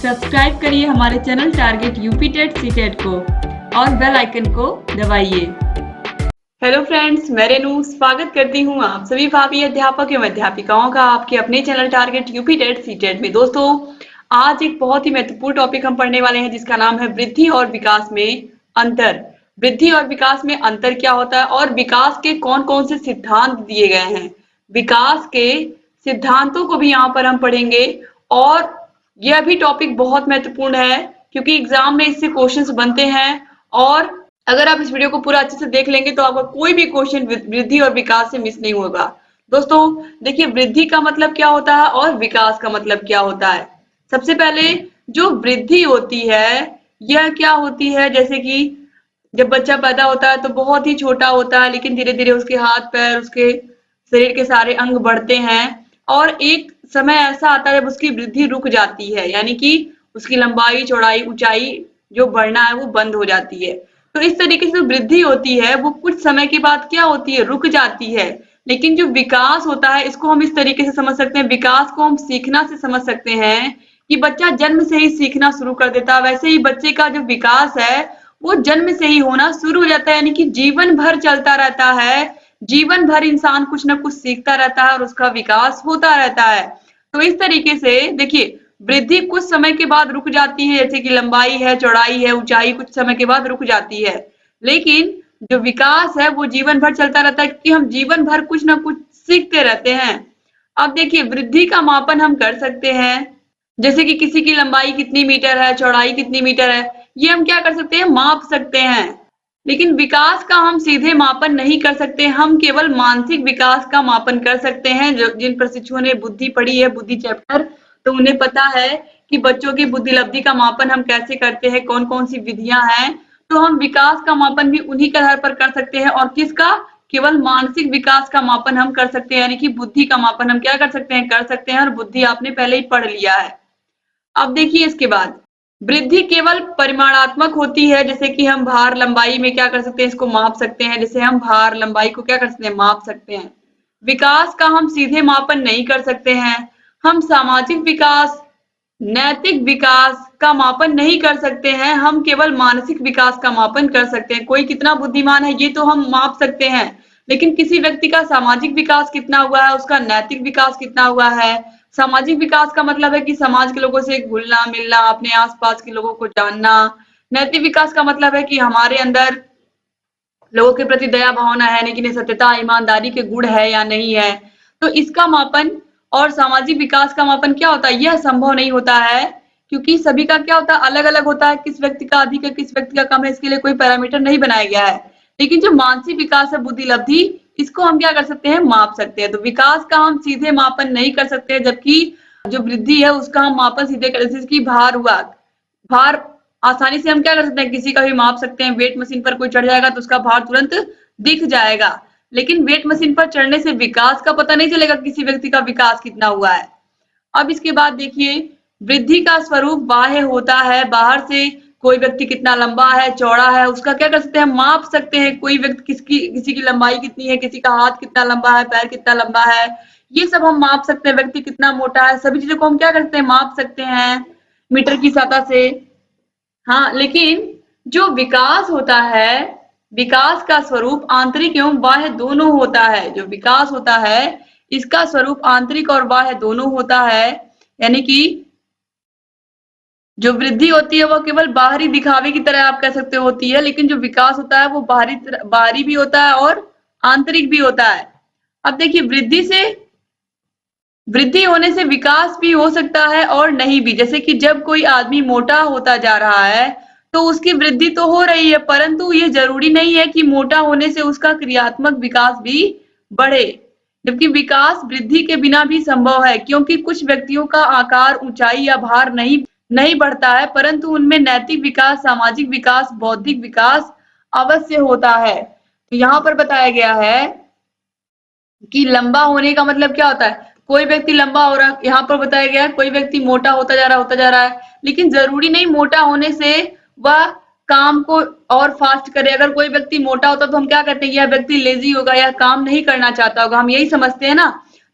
Subscribe करिए हमारे channel target UP TET CTET को और बेल आइकन को दबाइए। हेलो फ्रेंड्स, मैं रेनू स्वागत करती हूँ आप सभी भावी अध्यापक एवं अध्यापिकाओं का आपके अपने channel target UP TET CTET में। दोस्तों, आज एक बहुत ही महत्वपूर्ण टॉपिक हम पढ़ने वाले हैं जिसका नाम है वृद्धि और विकास में अंतर। वृद्धि और विकास में अंतर क्या होता है और विकास के कौन कौन से सिद्धांत दिए गए हैं, विकास के सिद्धांतों को भी यहाँ पर हम पढ़ेंगे। और यह भी टॉपिक बहुत महत्वपूर्ण है क्योंकि एग्जाम में इससे क्वेश्चंस बनते हैं और अगर आप इस वीडियो को पूरा अच्छे से देख लेंगे तो आपका कोई भी क्वेश्चन वृद्धि और विकास से मिस नहीं होगा। दोस्तों देखिए, वृद्धि का मतलब क्या होता है और विकास का मतलब क्या होता है। सबसे पहले जो वृद्धि होती है यह क्या होती है, जैसे कि जब बच्चा पैदा होता है तो बहुत ही छोटा होता है, लेकिन धीरे धीरे उसके हाथ पैर, उसके शरीर के सारे अंग बढ़ते हैं और एक समय ऐसा आता है जब उसकी वृद्धि रुक जाती है, यानी कि उसकी लंबाई, चौड़ाई, ऊंचाई जो बढ़ना है वो बंद हो जाती है। तो इस तरीके से वृद्धि होती है वो कुछ समय के बाद क्या होती है, रुक जाती है। लेकिन जो विकास होता है इसको हम इस तरीके से समझ सकते हैं, विकास को हम सीखना से समझ सकते हैं कि बच्चा जन्म से ही सीखना शुरू कर देता है। वैसे ही बच्चे का जो विकास है वो जन्म से ही होना शुरू हो जाता है, यानी कि जीवन भर चलता रहता है। जीवन भर इंसान कुछ ना कुछ सीखता रहता है और उसका विकास होता रहता है। तो इस तरीके से देखिए, वृद्धि कुछ समय के बाद रुक जाती है, जैसे कि लंबाई है, चौड़ाई है, ऊंचाई कुछ समय के बाद रुक जाती है। लेकिन जो विकास है वो जीवन भर चलता रहता है क्योंकि हम जीवन भर कुछ ना कुछ सीखते रहते हैं। अब देखिए, वृद्धि का मापन हम कर सकते हैं, जैसे कि किसी की लंबाई कितनी मीटर है, चौड़ाई कितनी मीटर है, ये हम क्या कर सकते हैं, माप सकते हैं। लेकिन विकास का हम सीधे मापन नहीं कर सकते, हम केवल मानसिक विकास का मापन कर सकते हैं। जो जिन प्रशिक्षुओं ने बुद्धि पढ़ी है, बुद्धि चैप्टर, तो उन्हें पता है कि बच्चों की बुद्धिलब्धि का मापन हम कैसे करते हैं, कौन कौन सी विधियां हैं। तो हम विकास का मापन भी उन्हीं के आधार पर कर सकते हैं और किसका, केवल मानसिक विकास का मापन हम कर सकते हैं, यानी कि बुद्धि का मापन हम क्या कर सकते हैं, कर सकते हैं। और बुद्धि आपने पहले ही पढ़ लिया है। अब देखिए, इसके बाद वृद्धि केवल परिमाणात्मक होती है, जैसे कि हम भार लंबाई में क्या कर सकते हैं, इसको माप सकते हैं। जैसे हम भार लंबाई को क्या कर सकते हैं, माप सकते हैं। विकास का हम सीधे मापन नहीं कर सकते हैं। हम सामाजिक विकास, नैतिक विकास का मापन नहीं कर सकते हैं, हम केवल मानसिक विकास का मापन कर सकते हैं। कोई कितना बुद्धिमान है ये तो हम माप सकते हैं, लेकिन किसी व्यक्ति का सामाजिक विकास कितना हुआ है, उसका नैतिक विकास कितना हुआ है। सामाजिक विकास का मतलब है कि समाज के लोगों से घुलना मिलना, अपने आसपास के लोगों को जानना। नैतिक विकास का मतलब है कि हमारे अंदर लोगों के प्रति दया भावना है, लेकिन सत्यता, ईमानदारी के गुण है या नहीं है। तो इसका मापन और सामाजिक विकास का मापन क्या होता है, यह संभव नहीं होता है क्योंकि सभी का क्या होता है, अलग अलग होता है। किस व्यक्ति का अधिक है, किस व्यक्ति का कम है, इसके लिए कोई पैरामीटर नहीं बनाया गया है। लेकिन जो मानसिक विकास है, बुद्धिलब्धि, इसको हम क्या कर सकते हैं, माप सकते हैं। तो विकास का हम सीधे मापन नहीं कर सकते, जबकि जो वृद्धि है उसका हम मापन सीधे कर, जैसे कि भार हुआ, भार आसानी से हम क्या कर सकते हैं, किसी का भी माप सकते हैं। वेट मशीन पर कोई चढ़ जाएगा तो उसका भार तुरंत दिख जाएगा, लेकिन वेट मशीन पर चढ़ने से विकास का पता नहीं चलेगा, किसी व्यक्ति का विकास कितना हुआ है। अब इसके बाद देखिए, वृद्धि का स्वरूप बाह्य होता है, बाहर से कोई व्यक्ति कितना लंबा है, चौड़ा है, उसका क्या कर सकते हैं, माप सकते हैं। कोई व्यक्ति किसी की लंबाई कितनी है, किसी का हाथ कितना लंबा है, पैर कितना लंबा है, ये सब हम माप सकते हैं। व्यक्ति कितना मोटा है, सभी चीजों को हम क्या करते हैं, माप सकते हैं मीटर की सहायता से। हाँ, लेकिन जो विकास होता है, विकास का स्वरूप आंतरिक एवं बाह्य दोनों होता है। जो विकास होता है इसका स्वरूप आंतरिक और बाह्य दोनों होता है, यानी कि जो वृद्धि होती है वो केवल बाहरी दिखावे की तरह आप कह सकते होती है, लेकिन जो विकास होता है वो बाहरी भी होता है और आंतरिक भी होता है। अब देखिए, वृद्धि होने से विकास भी हो सकता है और नहीं भी। जैसे कि जब कोई आदमी मोटा होता जा रहा है तो उसकी वृद्धि तो हो रही है, परंतु ये जरूरी नहीं है कि मोटा होने से उसका क्रियात्मक विकास भी बढ़े। जबकि विकास वृद्धि के बिना भी संभव है, क्योंकि कुछ व्यक्तियों का आकार, ऊंचाई या भार नहीं बढ़ता है, परंतु उनमें नैतिक विकास, सामाजिक विकास, बौद्धिक विकास अवश्य होता है। तो यहाँ पर बताया गया है कि लंबा होने का मतलब क्या होता है, कोई व्यक्ति लंबा हो रहा है, यहाँ पर बताया गया है कोई व्यक्ति मोटा होता जा रहा है, लेकिन जरूरी नहीं मोटा होने से वह काम को और फास्ट करे। अगर कोई व्यक्ति मोटा होता तो हम क्या कहते हैं, यह व्यक्ति लेजी होगा या काम नहीं करना चाहता होगा, हम यही समझते हैं ना।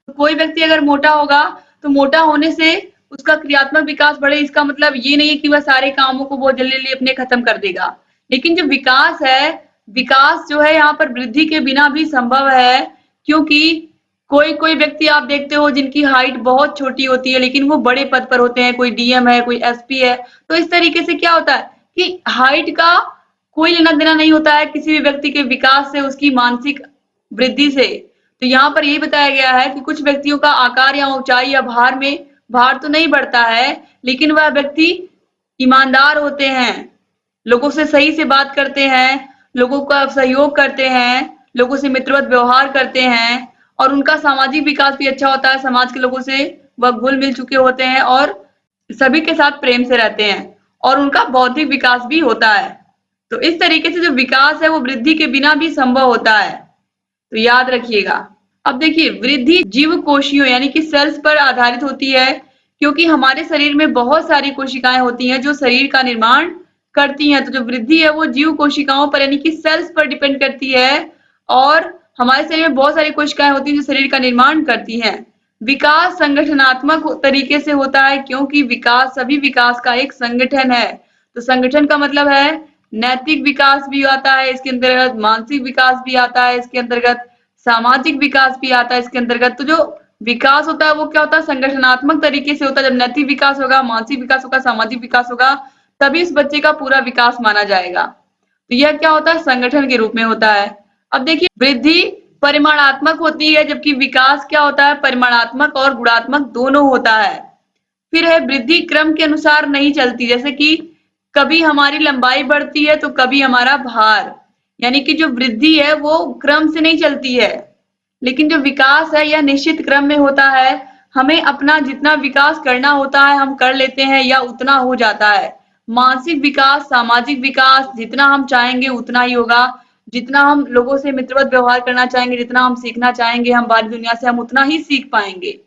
तो कोई व्यक्ति अगर मोटा होगा तो मोटा होने से उसका क्रियात्मक विकास बढ़े, इसका मतलब ये नहीं है कि वह सारे कामों को बहुत जल्दी जल्दी अपने खत्म कर देगा। लेकिन जो विकास है, विकास जो है यहाँ पर वृद्धि के बिना भी संभव है, क्योंकि कोई कोई व्यक्ति आप देखते हो जिनकी हाइट बहुत छोटी होती है लेकिन वो बड़े पद पर होते हैं, कोई डीएम है, कोई एसपी है। तो इस तरीके से क्या होता है कि हाइट का कोई लेना देना नहीं होता है किसी भी व्यक्ति के विकास से, उसकी मानसिक वृद्धि से। तो यहाँ पर यही बताया गया है कि कुछ व्यक्तियों का आकार या ऊंचाई या भार तो नहीं बढ़ता है, लेकिन वह व्यक्ति ईमानदार होते हैं, लोगों से सही से बात करते हैं, लोगों का सहयोग करते हैं, लोगों से मित्रवत व्यवहार करते हैं, और उनका सामाजिक विकास भी अच्छा होता है। समाज के लोगों से वह घुल मिल चुके होते हैं और सभी के साथ प्रेम से रहते हैं, और उनका बौद्धिक विकास भी होता है। तो इस तरीके से जो विकास है वो वृद्धि के बिना भी संभव होता है, तो याद रखिएगा। अब देखिए, वृद्धि जीव कोशियों यानी कि सेल्स पर आधारित होती है, क्योंकि हमारे शरीर में बहुत सारी कोशिकाएं होती हैं जो शरीर का निर्माण करती हैं। तो जो वृद्धि है वो जीव कोशिकाओं पर यानी कि सेल्स पर डिपेंड करती है, और हमारे शरीर में बहुत सारी कोशिकाएं होती हैं जो शरीर का निर्माण करती हैं। विकास संगठनात्मक तरीके से होता है, क्योंकि विकास सभी विकास का एक संगठन है। तो संगठन का मतलब है नैतिक विकास भी आता है इसके अंतर्गत, मानसिक विकास भी आता है इसके अंतर्गत, सामाजिक विकास भी आता है इसके अंतर्गत। तो जो विकास होता है वो क्या होता है, संगठनात्मक तरीके से होता है। जब नैतिक विकास होगा, मानसिक विकास होगा, सामाजिक विकास होगा, तभी इस बच्चे का पूरा विकास माना जाएगा। तो यह क्या होता है, संगठन के रूप में होता है। अब देखिए, वृद्धि परिमाणात्मक होती है, जबकि विकास क्या होता है, परिमाणात्मक और गुणात्मक दोनों होता है। फिर है वृद्धि क्रम के अनुसार नहीं चलती, जैसे कि कभी हमारी लंबाई बढ़ती है तो कभी हमारा भार, यानी कि जो वृद्धि है वो क्रम से नहीं चलती है, लेकिन जो विकास है यह निश्चित क्रम में होता है। हमें अपना जितना विकास करना होता है हम कर लेते हैं या उतना हो जाता है। मानसिक विकास, सामाजिक विकास जितना हम चाहेंगे उतना ही होगा। जितना हम लोगों से मित्रवत व्यवहार करना चाहेंगे, जितना हम सीखना चाहेंगे हम बाहरी दुनिया से, हम उतना ही सीख पाएंगे।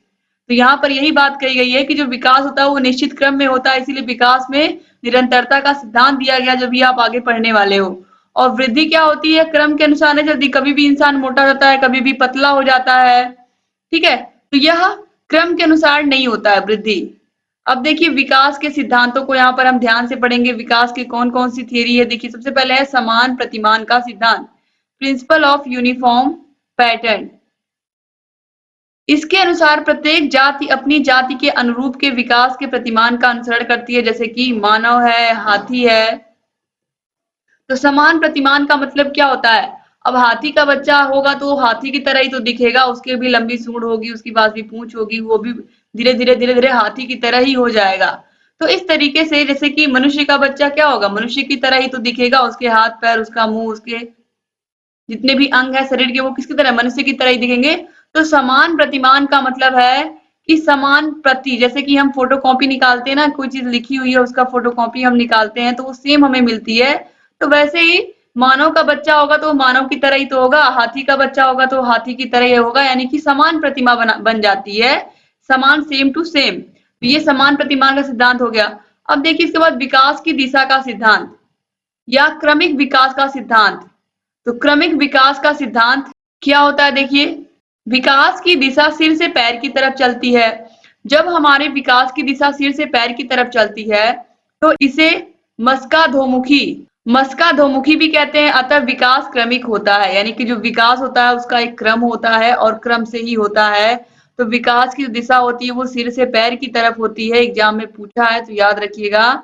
तो यहाँ पर यही बात कही गई है कि जो विकास होता है वो निश्चित क्रम में होता है, इसीलिए विकास में निरंतरता का सिद्धांत दिया गया जो भी आप आगे पढ़ने वाले हो। और वृद्धि क्या होती है, क्रम के अनुसार नहीं चलती, कभी भी इंसान मोटा हो जाता है, कभी भी पतला हो जाता है, ठीक है। तो यह क्रम के अनुसार नहीं होता है वृद्धि। अब देखिए, विकास के सिद्धांतों को यहाँ पर हम ध्यान से पढ़ेंगे। विकास की कौन कौन सी थियरी है, देखिए सबसे पहले है समान प्रतिमान का सिद्धांत, प्रिंसिपल ऑफ यूनिफॉर्म पैटर्न। इसके अनुसार प्रत्येक जाति अपनी जाति के अनुरूप के विकास के प्रतिमान का अनुसरण करती है, जैसे कि मानव है, हाथी है। तो समान प्रतिमान का मतलब क्या होता है, अब हाथी का बच्चा होगा तो हाथी की तरह ही तो दिखेगा, उसके भी लंबी सूंड होगी, उसके पास भी पूंछ होगी, वो भी धीरे धीरे हाथी की तरह ही हो जाएगा। तो इस तरीके से जैसे कि मनुष्य का बच्चा क्या होगा, मनुष्य की तरह ही तो दिखेगा, उसके हाथ पैर, उसका मुंह, उसके जितने भी अंग है शरीर के वो किसकी तरह, मनुष्य की तरह ही दिखेंगे। तो समान प्रतिमान का मतलब है कि समान प्रति, जैसे कि हम फोटोकॉपी निकालते हैं ना, कोई चीज लिखी हुई है उसका फोटोकॉपी हम निकालते हैं तो वो सेम हमें मिलती है। तो वैसे ही मानव का बच्चा होगा तो मानव की तरह ही तो होगा, हाथी का बच्चा होगा तो हाथी की तरह ही होगा, यानी कि समान प्रतिमा बन जाती है, समान, सेम टू सेम। तो ये समान प्रतिमान का सिद्धांत हो गया। अब देखिए इसके बाद विकास की दिशा का सिद्धांत या क्रमिक विकास का सिद्धांत। तो क्रमिक विकास का सिद्धांत क्या होता है, देखिए विकास की दिशा सिर से पैर की तरफ चलती है। जब हमारे विकास की दिशा सिर से पैर की तरफ चलती है तो इसे मस्काधोमुखी भी कहते हैं। अतः विकास क्रमिक होता है, यानी कि जो विकास होता है उसका एक क्रम होता है और क्रम से ही होता है। तो विकास की दिशा होती है वो सिर से पैर की तरफ होती है, एग्जाम में पूछा है तो याद रखिएगा।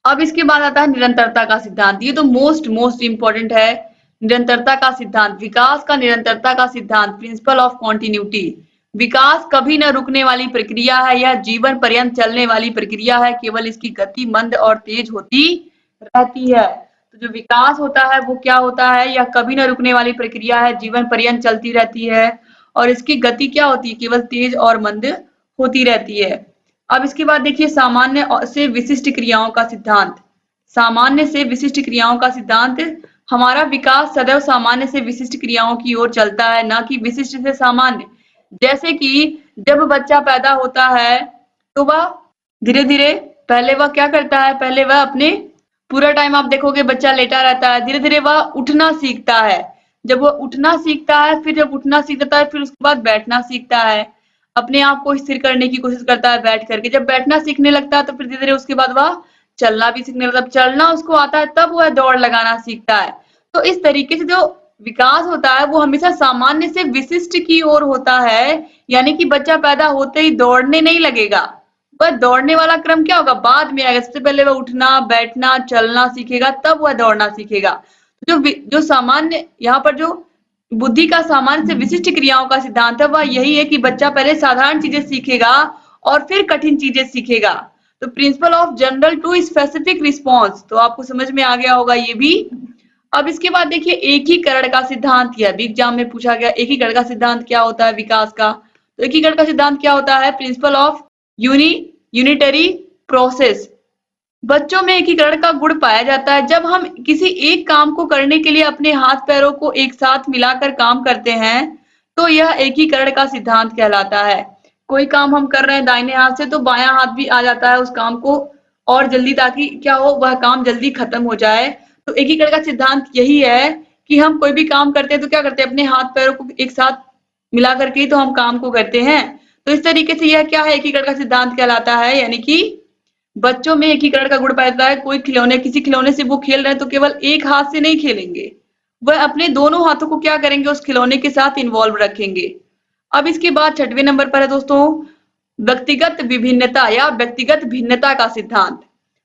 अब इसके बाद आता है निरंतरता का सिद्धांत, ये तो मोस्ट इंपॉर्टेंट है। निरंतरता का सिद्धांत, विकास का निरंतरता का सिद्धांत, प्रिंसिपल ऑफ कॉन्टिन्यूटी। विकास कभी न रुकने वाली प्रक्रिया है, यह जीवन पर्यंत चलने वाली प्रक्रिया है, केवल इसकी गति मंद और तेज होती रहती है। तो जो विकास होता है वो क्या होता है, यह कभी न रुकने वाली प्रक्रिया है, जीवन पर्यंत चलती रहती है, और इसकी गति क्या होती है, केवल तेज और मंद होती रहती है। अब इसके बाद देखिए सामान्य से विशिष्ट क्रियाओं का सिद्धांत। सामान्य से विशिष्ट क्रियाओं का सिद्धांत, हमारा विकास सदैव सामान्य से विशिष्ट क्रियाओं की ओर चलता है, ना कि विशिष्ट से सामान्य। जैसे कि जब बच्चा पैदा होता है तो वह धीरे धीरे पहले वह क्या करता है, पहले वह अपने पूरा टाइम आप देखोगे बच्चा लेटा रहता है, धीरे धीरे वह उठना सीखता है। जब वह उठना सीखता है, फिर जब उठना सीख जाता है फिर उसके बाद बैठना सीखता है। अपने आप को स्थिर करने की कोशिश करता है बैठ करके। जब बैठना सीखने लगता है तो फिर धीरे धीरे उसके बाद वह चलना भी सीखने लगता है। चलना उसको आता है तब वह दौड़ लगाना सीखता है। तो इस तरीके से जो विकास होता है वो हमेशा सामान्य से विशिष्ट की ओर होता है। यानी कि बच्चा पैदा होते ही दौड़ने नहीं लगेगा। वह दौड़ने वाला क्रम क्या होगा, बाद में आएगा। सबसे पहले वह उठना, बैठना, चलना सीखेगा, तब वह दौड़ना सीखेगा। जो सामान्य यहाँ पर जो बुद्धि का सामान्य से विशिष्ट क्रियाओं का सिद्धांत है वह यही है कि बच्चा पहले साधारण चीजें सीखेगा और फिर कठिन चीजें सीखेगा। तो principle of general to specific response, तो आपको समझ में आ गया होगा ये भी। अब इसके बाद देखिए एकीकरण का सिद्धांत, यह भी एग्जाम में पूछा गया। एकीकरण का सिद्धांत क्या होता है विकास का, तो एकीकरण का सिद्धांत क्या होता है, प्रिंसिपल ऑफ यूनिटरी प्रोसेस। बच्चों में एकीकरण का गुण पाया जाता है जब हम किसी एक काम को करने के लिए अपने हाथ पैरों को एक साथ मिलाकर काम करते हैं, तो यह एकीकरण का सिद्धांत कहलाता है। कोई काम हम कर रहे हैं दाहिने हाथ से तो बायां हाथ भी आ जाता है उस काम को और जल्दी, ताकि क्या हो, वह काम जल्दी खत्म हो जाए। तो एकीकरण का सिद्धांत यही है कि हम कोई भी काम करते हैं तो क्या करते हैं, अपने हाथ पैरों को एक साथ मिला करके ही तो हम काम को करते हैं। तो इस तरीके से यह क्या है, एकीकरण का सिद्धांत कहलाता है। यानी कि बच्चों में एकीकरण का गुण पाया जाता है। कोई खिलौने, किसी खिलौने से वो खेल रहे हैं तो केवल एक हाथ से नहीं खेलेंगे, वह अपने दोनों हाथों को क्या करेंगे, उस खिलौने के साथ इन्वॉल्व रखेंगे। अब इसके बाद 6वें नंबर पर है दोस्तों व्यक्तिगत विभिन्नता या व्यक्तिगत भिन्नता का सिद्धांत।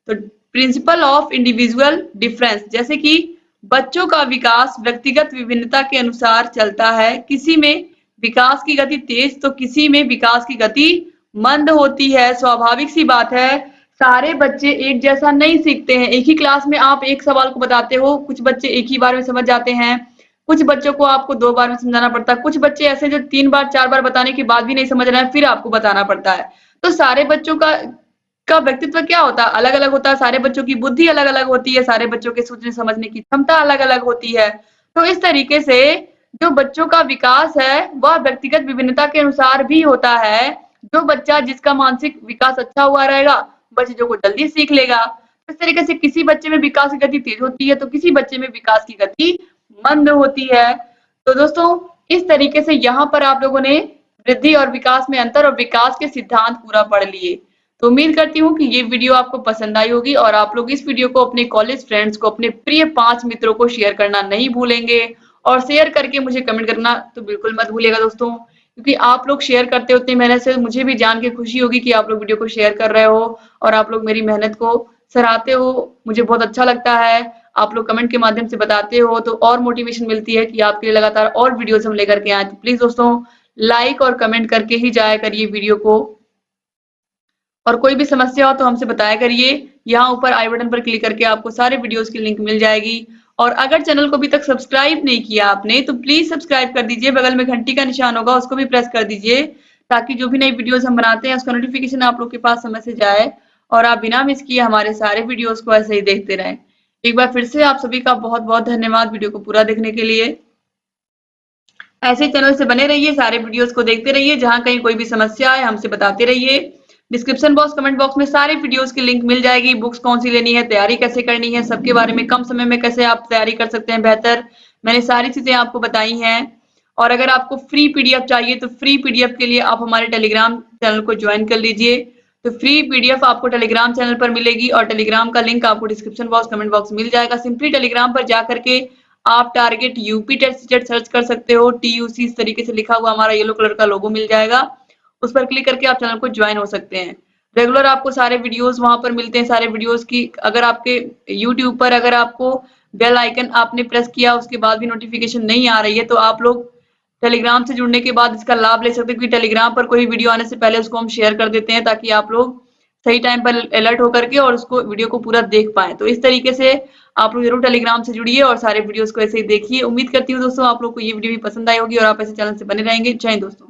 तो प्रिंसिपल ऑफ इंडिविजुअल डिफरेंस, जैसे कि बच्चों का विकास व्यक्तिगत विभिन्नता के अनुसार चलता है। किसी में विकास की गति तेज तो किसी में विकास की गति मंद होती है। स्वाभाविक सी बात है, सारे बच्चे एक जैसा नहीं सीखते हैं। एक ही क्लास में आप एक सवाल को बताते हो, कुछ बच्चे एक ही बार में समझ जाते हैं, कुछ बच्चों को आपको 2 बार में समझाना पड़ता है, कुछ बच्चे ऐसे जो 3 बार 4 बार बताने के बाद भी नहीं समझ रहे हैं, फिर आपको बताना पड़ता है। तो सारे बच्चों का व्यक्तित्व क्या होता है, अलग अलग होता है। सारे बच्चों की बुद्धि अलग अलग होती है, सारे बच्चों के सोचने समझने की क्षमता अलग अलग होती है। तो इस तरीके से जो बच्चों का विकास है वह व्यक्तिगत विभिन्नता के अनुसार भी होता है। जो बच्चा जिसका मानसिक विकास अच्छा हुआ रहेगा वह चीजों को जल्दी सीख लेगा। इस तरीके से किसी बच्चे में विकास की गति तेज होती है तो किसी बच्चे में विकास की गति मंद होती है। तो दोस्तों इस तरीके से यहाँ पर आप लोगों ने वृद्धि और विकास में अंतर और विकास के सिद्धांत पूरा पढ़ लिए। तो उम्मीद करती हूँ कि ये वीडियो आपको पसंद आई होगी और आप लोग इस वीडियो को अपने कॉलेज फ्रेंड्स को, अपने प्रिय 5 मित्रों को शेयर करना नहीं भूलेंगे और शेयर करके मुझे कमेंट करना तो बिल्कुल मत भूलिएगा दोस्तों, क्योंकि आप लोग शेयर करते हो उतनी मेहनत से मुझे भी जान के खुशी होगी कि आप लोग वीडियो को शेयर कर रहे हो और आप लोग मेरी मेहनत को सराहते हो। मुझे बहुत अच्छा लगता है, आप लोग कमेंट के माध्यम से बताते हो तो और मोटिवेशन मिलती है कि आपके लिए लगातार और वीडियोस हम लेकर के आए। तो प्लीज दोस्तों लाइक और कमेंट करके ही जाया करिए वीडियो को, और कोई भी समस्या हो तो हमसे बताया करिए। यहाँ ऊपर आई बटन पर क्लिक करके आपको सारे वीडियोस की लिंक मिल जाएगी। और अगर चैनल को अभी तक सब्सक्राइब नहीं किया आपने तो प्लीज सब्सक्राइब कर दीजिए, बगल में घंटी का निशान होगा उसको भी प्रेस कर दीजिए, ताकि जो भी नई वीडियोस हम बनाते हैं उसका नोटिफिकेशन आप लोग के पास समय से जाए और आप बिना मिस किए हमारे सारे वीडियोस को ऐसे ही देखते रहें। एक बार फिर से आप सभी का बहुत बहुत धन्यवाद वीडियो को पूरा देखने के लिए। ऐसे चैनल से बने रहिए, सारे वीडियोस को देखते रहिए, जहां कहीं कोई भी समस्या है हमसे बताते रहिए। डिस्क्रिप्शन बॉक्स, कमेंट बॉक्स में सारी वीडियोस की लिंक मिल जाएगी। बुक्स कौन सी लेनी है, तैयारी कैसे करनी है, सबके बारे में, कम समय में कैसे आप तैयारी कर सकते हैं बेहतर, मैंने सारी चीजें आपको बताई हैं। और अगर आपको फ्री पीडीएफ चाहिए तो फ्री पीडीएफ के लिए आप हमारे टेलीग्राम चैनल को ज्वाइन कर लीजिए। तो फ्री पीडीएफ आपको टेलीग्राम चैनल पर मिलेगी और टेलीग्राम का लिंक आपको डिस्क्रिप्शन बॉक्स, कमेंट बॉक्स मिल जाएगा। सिंपली टेलीग्राम पर जा करके आप target UP TET CTET search कर सकते हो। TUC इस तरीके से लिखा हुआ हमारा येलो कलर का लोगो मिल जाएगा, उस पर क्लिक करके आप चैनल को ज्वाइन हो सकते हैं। रेगुलर आपको सारे वीडियोस वहां पर मिलते हैं। सारे वीडियोस की अगर आपके यूट्यूब पर अगर आपको बेल आइकन आपने प्रेस किया उसके बाद भी नोटिफिकेशन नहीं आ रही है तो आप लोग टेलीग्राम से जुड़ने के बाद इसका लाभ ले सकते हैं, क्योंकि टेलीग्राम पर कोई वीडियो आने से पहले उसको हम शेयर कर देते हैं ताकि आप लोग सही टाइम पर अलर्ट होकर के और उसको वीडियो को पूरा देख पाए। तो इस तरीके से आप लोग जरूर टेलीग्राम से जुड़िए और सारे वीडियोस को ऐसे ही देखिए। उम्मीद करती हूँ दोस्तों आप लोग को ये वीडियो भी पसंद आई होगी और आप ऐसे चैनल से बने रहेंगे। जय हिंद दोस्तों।